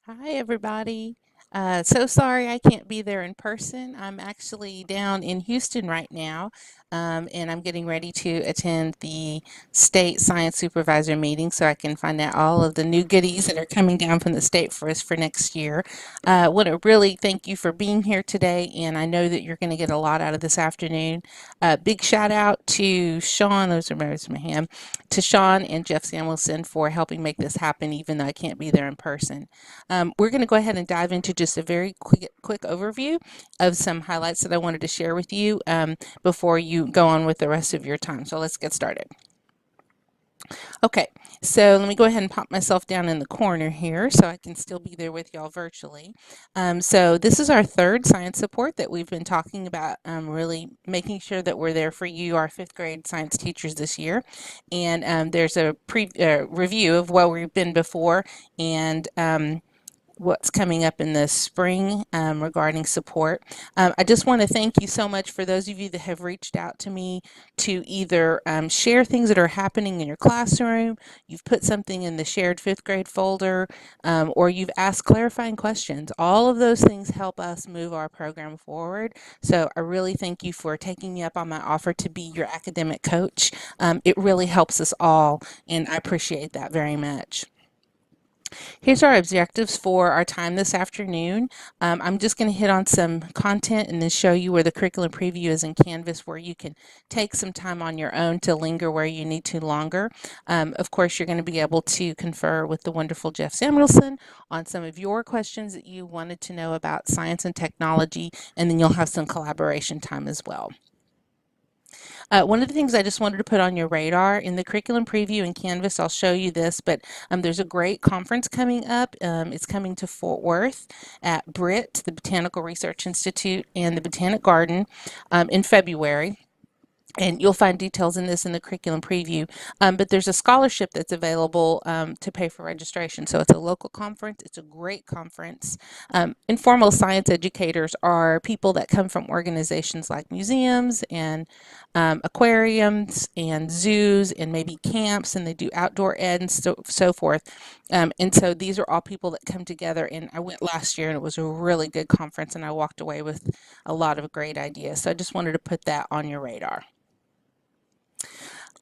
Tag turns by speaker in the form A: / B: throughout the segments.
A: Hi, everybody. So sorry I can't be there in person. I'm actually down in Houston right now, and I'm getting ready to attend the state science supervisor meeting so I can find out all of the new goodies that are coming down from the state for us for next year. I want to really thank you for being here today, and I know that you're going to get a lot out of this afternoon. Big shout out to Sean, those are my hand, to Sean and Jeff Samuelson for helping make this happen, even though I can't be there in person. We're going to go ahead and dive into just a very quick overview of some highlights that I wanted to share with you before you go on with the rest of your time. So let's get started. Okay, so let me go ahead and pop myself down in the corner here so I can still be there with y'all virtually. So this is our third science support that we've been talking about, really making sure that we're there for you, our fifth grade science teachers this year. And there's a review of where we've been before and what's coming up in the spring regarding support. I just want to thank you so much for those of you that have reached out to me to either share things that are happening in your classroom, you've put something in the shared fifth grade folder, or you've asked clarifying questions. All of those things help us move our program forward. So I really thank you for taking me up on my offer to be your academic coach. It really helps us all, and I appreciate that very much. Here's our objectives for our time this afternoon. I'm just going to hit on some content and then show you where the curriculum preview is in Canvas, where you can take some time on your own to linger where you need to longer. Of course, you're going to be able to confer with the wonderful Jeff Samuelson on some of your questions that you wanted to know about science and technology, and then you'll have some collaboration time as well. One of the things I just wanted to put on your radar in the curriculum preview in Canvas, I'll show you this, but there's a great conference coming up. It's coming to Fort Worth at BRIT, the Botanical Research Institute, and the Botanic Garden in February. And you'll find details in this in the curriculum preview. But there's a scholarship that's available to pay for registration. So it's a local conference. It's a great conference. Informal science educators are people that come from organizations like museums and aquariums and zoos and maybe camps, and they do outdoor ed and so forth. And so these are all people that come together. And I went last year and it was a really good conference, and I walked away with a lot of great ideas. So I just wanted to put that on your radar.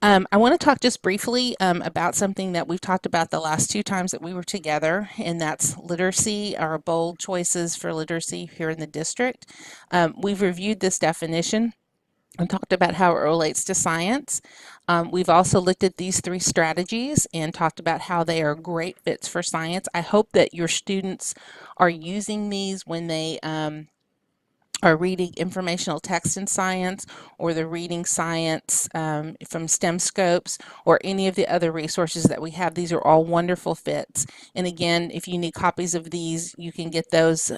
A: I want to talk just briefly about something that we've talked about the last two times that we were together, and that's literacy, our bold choices for literacy here in the district. We've reviewed this definition and talked about how it relates to science. We've also looked at these three strategies and talked about how they are great fits for science. I hope that your students are using these when they are reading informational text in science, or they're reading science from STEM scopes, or any of the other resources that we have. These are all wonderful fits. And again, if you need copies of these, you can get those.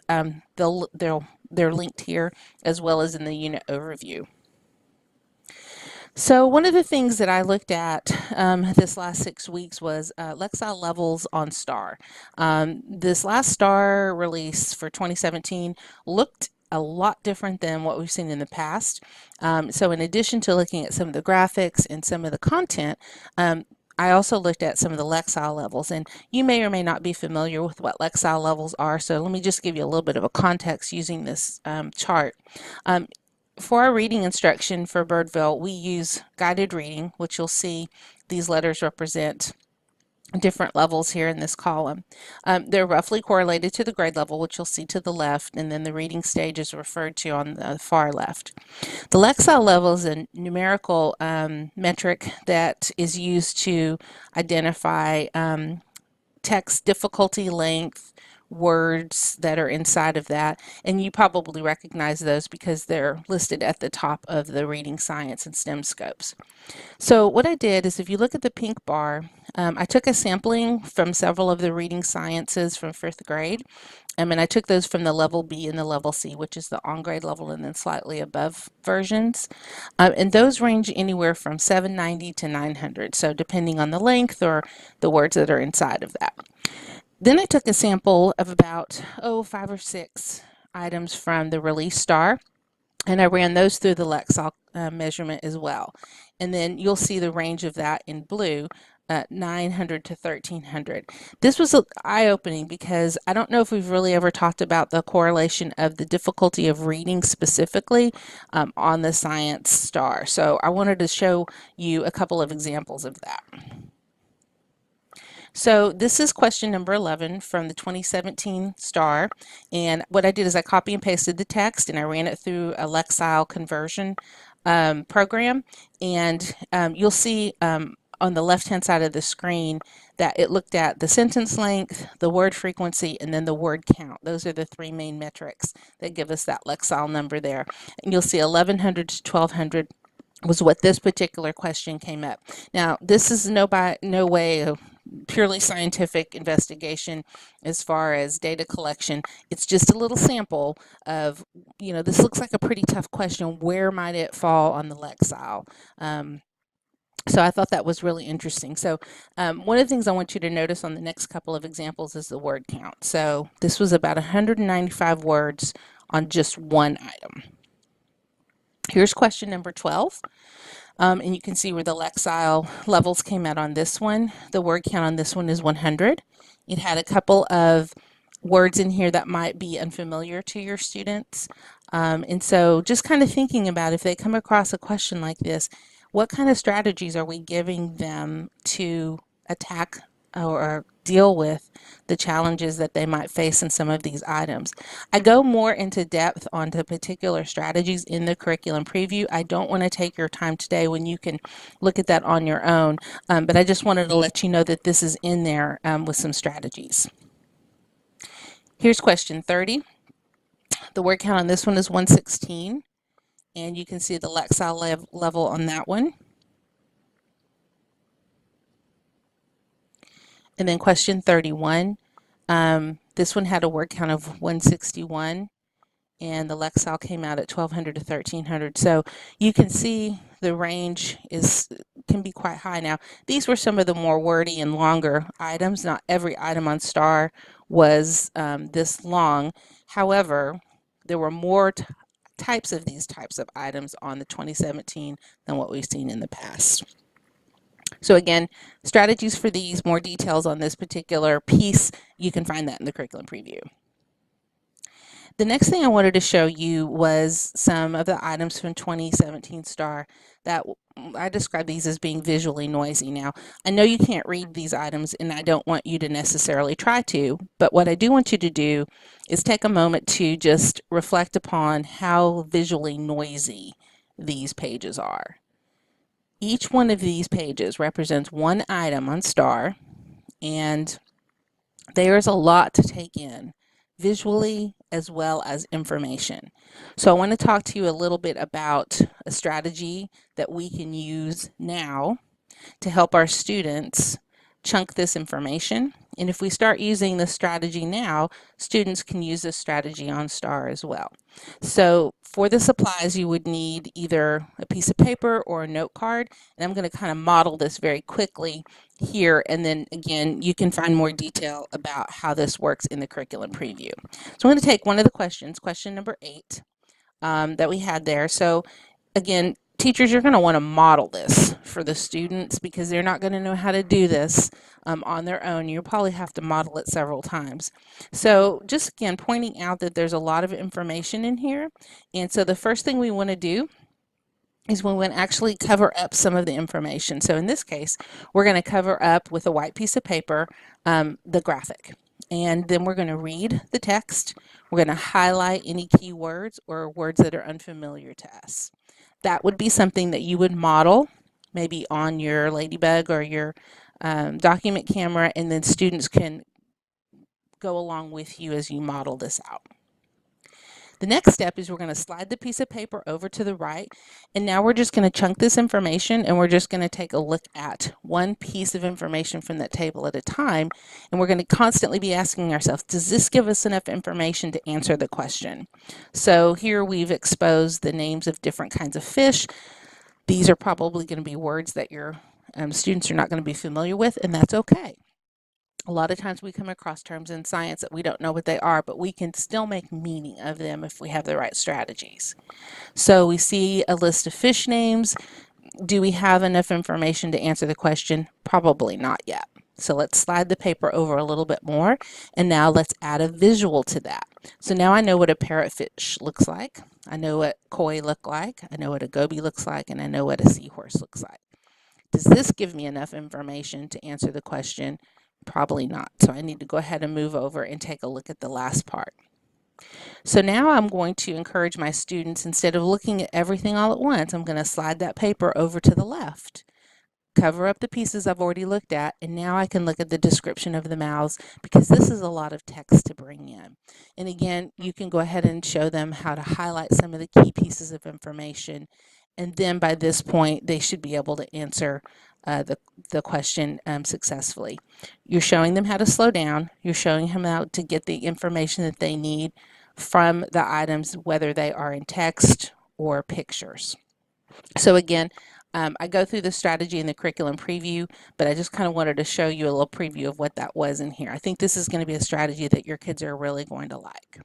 A: They're linked here as well as in the unit overview. So one of the things that I looked at this last 6 weeks was Lexile levels on STAR. This last STAR release for 2017 looked a lot different than what we've seen in the past. So in addition to looking at some of the graphics and some of the content, I also looked at some of the Lexile levels, and you may or may not be familiar with what Lexile levels are, so let me just give you a little bit of a context using this chart. For our reading instruction for Birdville, we use guided reading, which you'll see these letters represent different levels here in this column. They're roughly correlated to the grade level, which you'll see to the left, and then the reading stage is referred to on the far left. The Lexile level is a numerical metric that is used to identify text difficulty, length, words that are inside of that, and you probably recognize those because they're listed at the top of the reading science and STEM scopes. So what I did is, if you look at the pink bar, I took a sampling from several of the reading sciences from fifth grade, and I took those from the level B and the level C, which is the on-grade level and then slightly above versions. And those range anywhere from 790 to 900, so depending on the length or the words that are inside of that. Then I took a sample of about, 5 or 6 items from the release STAR, and I ran those through the Lexile measurement as well. And then you'll see the range of that in blue. 900 to 1300. This was eye-opening because I don't know if we've really ever talked about the correlation of the difficulty of reading specifically on the science star. So I wanted to show you a couple of examples of that. So this is question number 11 from the 2017 STAR, and what I did is I copy and pasted the text and I ran it through a Lexile conversion program, and you'll see on the left-hand side of the screen that it looked at the sentence length, the word frequency, and then the word count. Those are the three main metrics that give us that Lexile number there. And you'll see 1100 to 1200 was what this particular question came up. Now, this is no way a purely scientific investigation as far as data collection. It's just a little sample of, this looks like a pretty tough question. Where might it fall on the Lexile? So I thought that was really interesting. So one of the things I want you to notice on the next couple of examples is the word count. So this was about 195 words on just one item. Here's question number 12. And you can see where the Lexile levels came out on this one. The word count on this one is 100. It had a couple of words in here that might be unfamiliar to your students. And so just kind of thinking about if they come across a question like this, what kind of strategies are we giving them to attack or deal with the challenges that they might face in some of these items? I go more into depth onto particular strategies in the curriculum preview. I don't want to take your time today when you can look at that on your own, but I just wanted to let you know that this is in there with some strategies. Here's question 30. The word count on this one is 116, and you can see the Lexile level on that one. And then question 31, this one had a word count of 161, and the Lexile came out at 1200 to 1300. So you can see the range can be quite high. Now, these were some of the more wordy and longer items. Not every item on STAR was this long. However, there were more types of these types of items on the 2017 than what we've seen in the past. So again, strategies for these, more details on this particular piece, you can find that in the curriculum preview. The next thing I wanted to show you was some of the items from 2017 STAR that I describe these as being visually noisy. Now, I know you can't read these items, and I don't want you to necessarily try to, but what I do want you to do is take a moment to just reflect upon how visually noisy these pages are. Each one of these pages represents one item on STAR, and there's a lot to take in visually as well as information. So I want to talk to you a little bit about a strategy that we can use now to help our students chunk this information. And if we start using this strategy now, students can use this strategy on STAR as well. So for the supplies, you would need either a piece of paper or a note card. And I'm going to kind of model this very quickly here. And then again, you can find more detail about how this works in the curriculum preview. So I'm going to take one of the questions, question number 8, that we had there. So again, teachers, you're going to want to model this for the students because they're not going to know how to do this on their own. You'll probably have to model it several times. So just again, pointing out that there's a lot of information in here. And so the first thing we want to do is we want to actually cover up some of the information. So in this case, we're going to cover up with a white piece of paper the graphic. And then we're going to read the text. We're going to highlight any keywords or words that are unfamiliar to us. That would be something that you would model maybe on your Ladybug or your document camera, and then students can go along with you as you model this out. The next step is we're going to slide the piece of paper over to the right, and now we're just going to chunk this information, and we're just going to take a look at one piece of information from that table at a time, and we're going to constantly be asking ourselves, does this give us enough information to answer the question? So here we've exposed the names of different kinds of fish. These are probably going to be words that your students are not going to be familiar with, and that's okay. A lot of times we come across terms in science that we don't know what they are, but we can still make meaning of them if we have the right strategies. So we see a list of fish names. Do we have enough information to answer the question? Probably not yet. So let's slide the paper over a little bit more, and now let's add a visual to that. So now I know what a parrotfish looks like, I know what koi look like, I know what a goby looks like, and I know what a seahorse looks like. Does this give me enough information to answer the question? Probably not. So I need to go ahead and move over and take a look at the last part. So now I'm going to encourage my students, instead of looking at everything all at once, I'm going to slide that paper over to the left, cover up the pieces I've already looked at, and now I can look at the description of the mouths, because this is a lot of text to bring in. And again, you can go ahead and show them how to highlight some of the key pieces of information, and then by this point they should be able to answer the question successfully. You're showing them how to slow down, you're showing them how to get the information that they need from the items, whether they are in text or pictures. So again, I go through the strategy in the curriculum preview, but I just kind of wanted to show you a little preview of what that was in here. I think this is going to be a strategy that your kids are really going to like.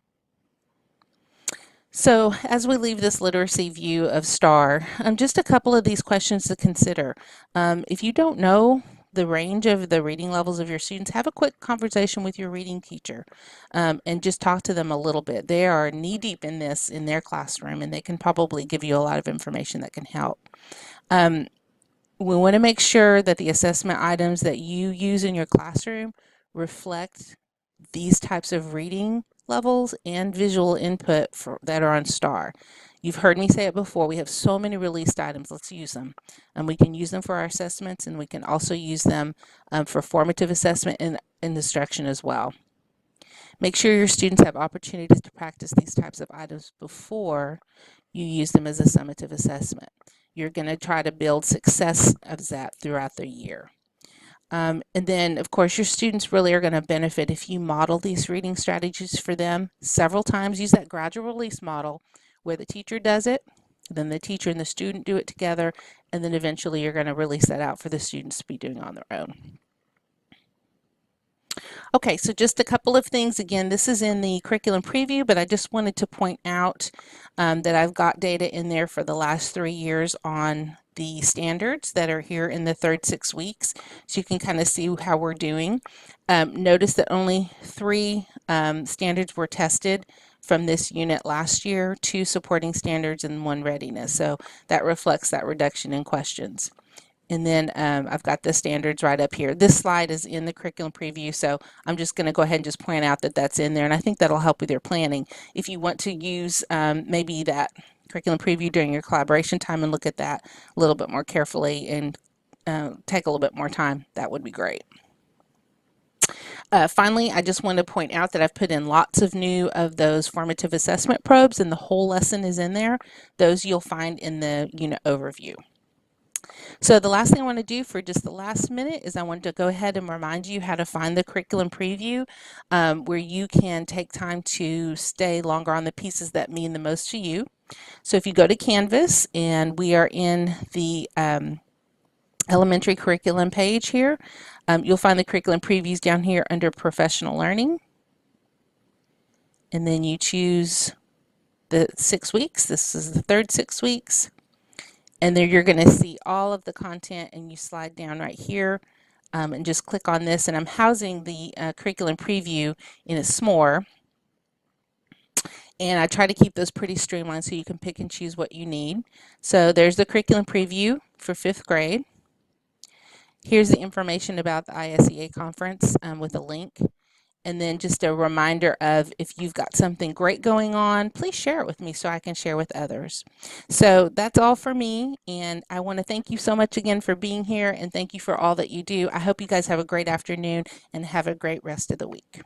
A: So as we leave this literacy view of STAR, just a couple of these questions to consider. If you don't know the range of the reading levels of your students, have a quick conversation with your reading teacher and just talk to them a little bit. They are knee-deep in this in their classroom, and they can probably give you a lot of information that can help. We want to make sure that the assessment items that you use in your classroom reflect these types of reading levels and visual input that are on STAR. You've heard me say it before, we have so many released items, let's use them. And we can use them for our assessments, and we can also use them for formative assessment and instruction as well. Make sure your students have opportunities to practice these types of items before you use them as a summative assessment. You're going to try to build success of that throughout the year. And then, of course, your students really are going to benefit if you model these reading strategies for them several times. Use that gradual release model where the teacher does it, then the teacher and the student do it together, and then eventually you're going to release that out for the students to be doing on their own. Okay, so just a couple of things. Again, this is in the curriculum preview, but I just wanted to point out that I've got data in there for the last 3 years on the standards that are here in the third 6 weeks, so you can kind of see how we're doing. Notice that only 3 standards were tested from this unit last year, 2 supporting standards and 1 readiness, so that reflects that reduction in questions. And then I've got the standards right up here. This slide is in the curriculum preview, so I'm just going to go ahead and just point out that that's in there, and I think that'll help with your planning. If you want to use maybe that curriculum preview during your collaboration time and look at that a little bit more carefully and take a little bit more time, that would be great. Finally, I just want to point out that I've put in lots of new of those formative assessment probes, and the whole lesson is in there. Those you'll find in the unit overview. So the last thing I want to do for just the last minute is I want to go ahead and remind you how to find the curriculum preview, where you can take time to stay longer on the pieces that mean the most to you. So if you go to Canvas, and we are in the elementary curriculum page here, you'll find the curriculum previews down here under professional learning, and then you choose the 6 weeks. This is the third 6 weeks. And there you're going to see all of the content, and you slide down right here and just click on this. And I'm housing the curriculum preview in a s'more. And I try to keep those pretty streamlined so you can pick and choose what you need. So there's the curriculum preview for 5th grade. Here's the information about the ISEA conference with a link. And then just a reminder of, if you've got something great going on, please share it with me so I can share with others. So that's all for me, and I want to thank you so much again for being here, and thank you for all that you do. I hope you guys have a great afternoon and have a great rest of the week.